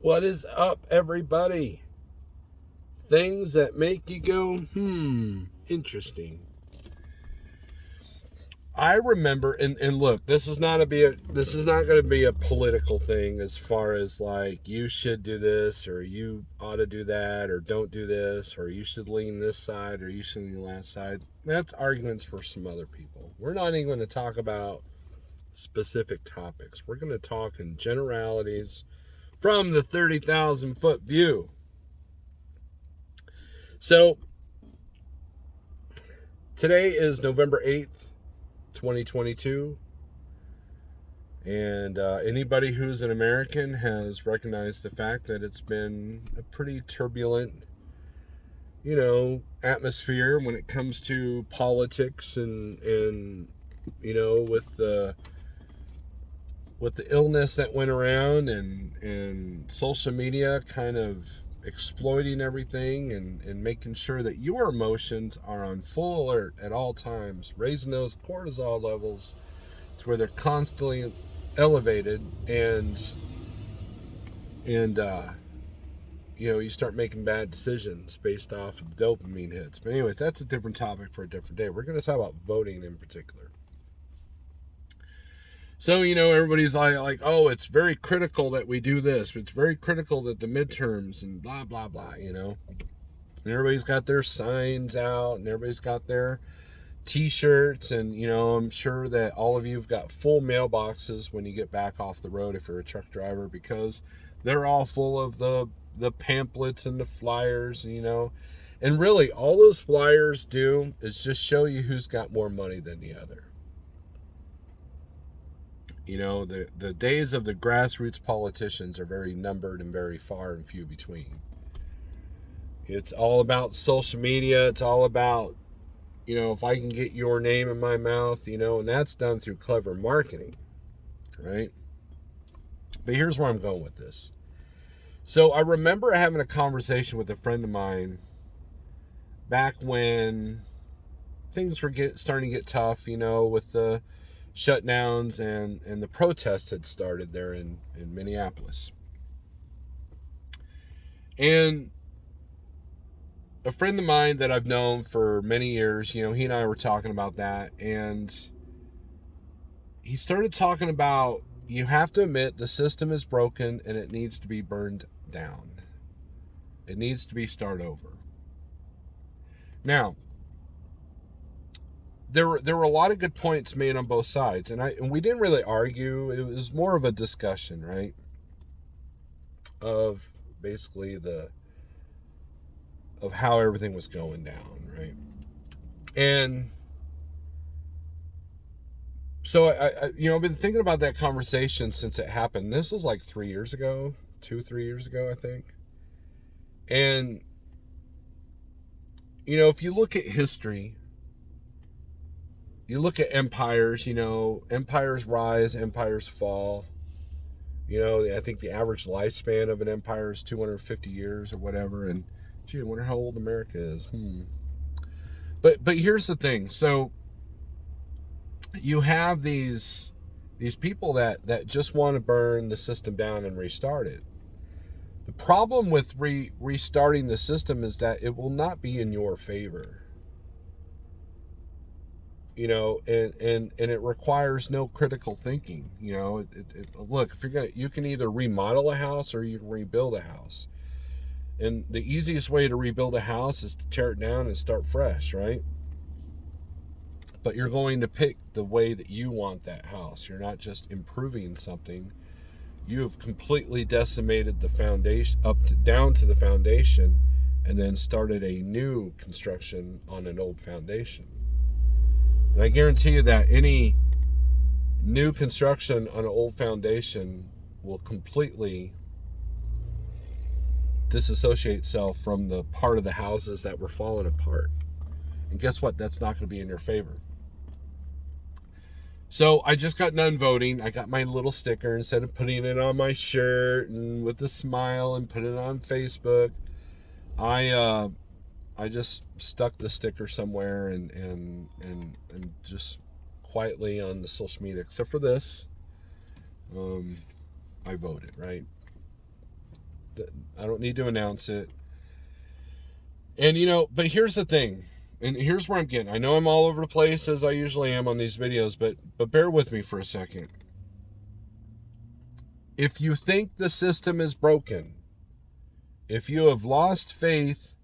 What is up, everybody? Things that make you go, interesting. I remember, and look, this is not going to be a political thing as far as like you should do this or you ought to do that or don't do this or you should lean this side or you should lean the last side. That's arguments for some other people. We're not even going to talk about specific topics. We're going to talk in generalities from the 30,000 foot view. So today is November 8th, 2022. And anybody who's an American has recognized the fact that it's been a pretty turbulent, atmosphere when it comes to politics and with the illness that went around and social media kind of exploiting everything and making sure that your emotions are on full alert at all times, raising those cortisol levels to where they're constantly elevated and you start making bad decisions based off of the dopamine hits. But anyways, that's a different topic for a different day. We're going to talk about voting in particular. So, everybody's like, oh, it's very critical that we do this. It's very critical that the midterms and blah, blah, blah, And everybody's got their signs out and everybody's got their T-shirts. And, I'm sure that all of you have got full mailboxes when you get back off the road if you're a truck driver, because they're all full of the pamphlets and the flyers, And really, all those flyers do is just show you who's got more money than the other. The days of the grassroots politicians are very numbered and very far and few between. It's all about social media. It's all about, if I can get your name in my mouth, and that's done through clever marketing, right? But here's where I'm going with this. So I remember having a conversation with a friend of mine back when things were starting to get tough, with the shutdowns and the protest had started there in Minneapolis. And a friend of mine that I've known for many years, he and I were talking about that, and he started talking about, you have to admit the system is broken and it needs to be burned down. It needs to be started over. Now, there were a lot of good points made on both sides, and we didn't really argue. It was more of a discussion, right? Of basically of how everything was going down, right? And so I've been thinking about that conversation since it happened. This was like 3 years ago, 3 years ago, I think. And if you look at history, you look at empires, empires rise, empires fall. I think the average lifespan of an empire is 250 years or whatever. And gee, I wonder how old America is. But here's the thing. So you have these people that just want to burn the system down and restart it. The problem with restarting the system is that it will not be in your favor. And it requires no critical thinking. Look, if you can either remodel a house or you can rebuild a house. And the easiest way to rebuild a house is to tear it down and start fresh, right? But you're going to pick the way that you want that house. You're not just improving something. You've completely decimated the foundation down to the foundation and then started a new construction on an old foundation. And I guarantee you that any new construction on an old foundation will completely disassociate itself from the part of the houses that were falling apart. And guess what? That's not going to be in your favor. So I just got done voting. I got my little sticker instead of putting it on my shirt and with a smile and put it on Facebook. I just stuck the sticker somewhere and just quietly on the social media, except for this. I voted, right? I don't need to announce it. And, but here's the thing. And here's where I'm getting. I know I'm all over the place, as I usually am on these videos, but bear with me for a second. If you think the system is broken, if you have lost faith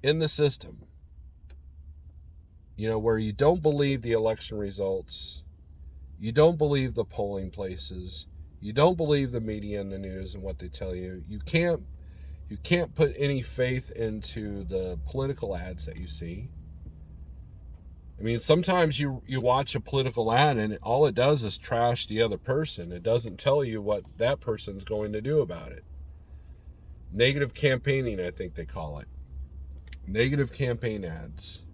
in the system, where you don't believe the election results, you don't believe the polling places, you don't believe the media and the news and what they tell you, you can't put any faith into the political ads that you see. I mean, sometimes you watch a political ad and all it does is trash the other person. It doesn't tell you what that person's going to do about it. Negative campaigning, I think they call it. Negative campaign ads.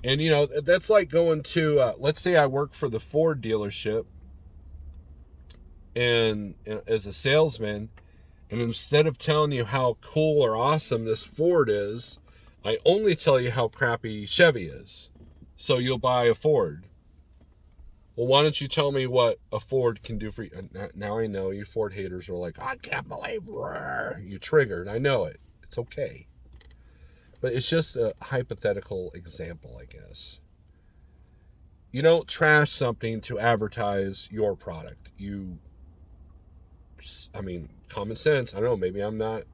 And, that's like going to, let's say I work for the Ford dealership and as a salesman, and instead of telling you how cool or awesome this Ford is, I only tell you how crappy Chevy is. So you'll buy a Ford. Well, why don't you tell me what a Ford can do for you? Now I know you Ford haters are like, I can't believe you triggered. I know it. It's okay. But it's just a hypothetical example, I guess. You don't trash something to advertise your product. Common sense. I don't know. Maybe I'm not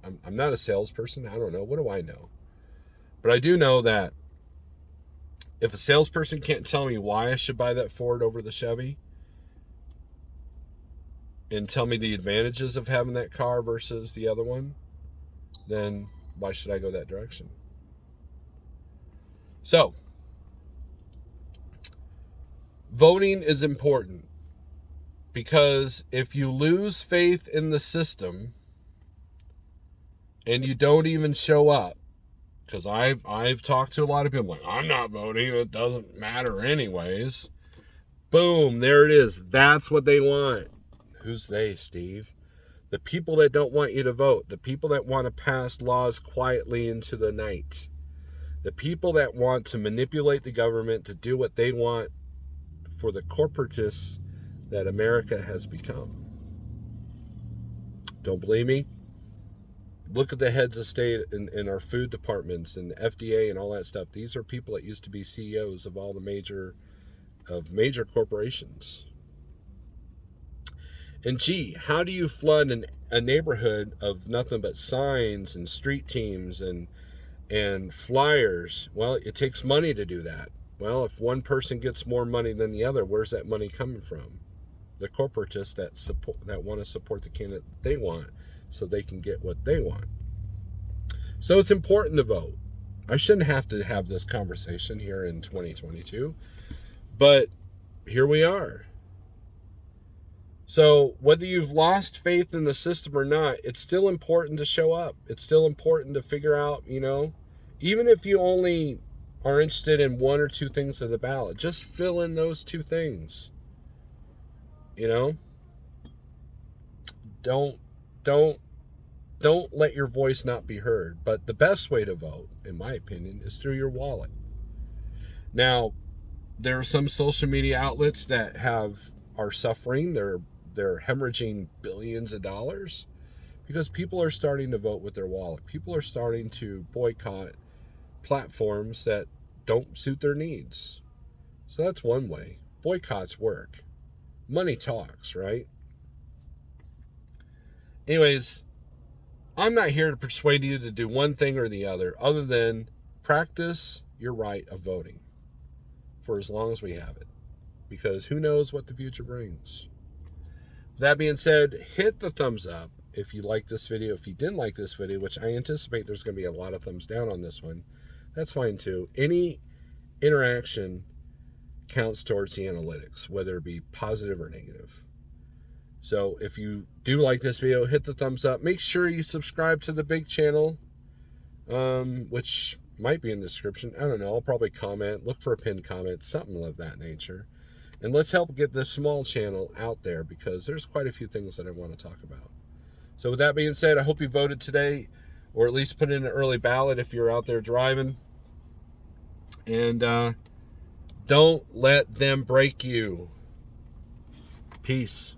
a salesperson. I don't know. What do I know? But I do know that if a salesperson can't tell me why I should buy that Ford over the Chevy and tell me the advantages of having that car versus the other one, then why should I go that direction? So, voting is important because if you lose faith in the system and you don't even show up, because I've talked to a lot of people like, I'm not voting, it doesn't matter anyways. Boom, there it is. That's what they want. Who's they, Steve? The people that don't want you to vote. The people that want to pass laws quietly into the night. The people that want to manipulate the government to do what they want for the corporatists that America has become. Don't believe me? Look at the heads of state in our food departments and FDA and all that stuff. These are people that used to be CEOs of all the major corporations. And gee, how do you flood a neighborhood of nothing but signs and street teams and flyers? Well, it takes money to do that. Well, if one person gets more money than the other, where's that money coming from? The corporatists that want to support the candidate they want so they can get what they want. So it's important to vote. I shouldn't have to have this conversation here in 2022, but here we are. So whether you've lost faith in the system or not, it's still important to show up. It's still important to figure out, even if you only are interested in one or two things of the ballot, just fill in those two things. Don't let your voice not be heard. But the best way to vote, in my opinion, is through your wallet. Now, there are some social media outlets that are suffering. They're hemorrhaging billions of dollars because people are starting to vote with their wallet. People are starting to boycott platforms that don't suit their needs. So that's one way. Boycotts work. Money talks, right? Anyways, I'm not here to persuade you to do one thing or the other than practice your right of voting for as long as we have it, because who knows what the future brings. That being said, hit the thumbs up if you like this video. If you didn't like this video, which I anticipate there's going to be a lot of thumbs down on this one, that's fine too. Any interaction counts towards the analytics, whether it be positive or negative. So if you do like this video, hit the thumbs up. Make sure you subscribe to the big channel, which might be in the description. I don't know. I'll probably comment. Look for a pinned comment, something of that nature. And let's help get this small channel out there because there's quite a few things that I want to talk about. So with that being said, I hope you voted today, or at least put in an early ballot if you're out there driving. And don't let them break you. Peace.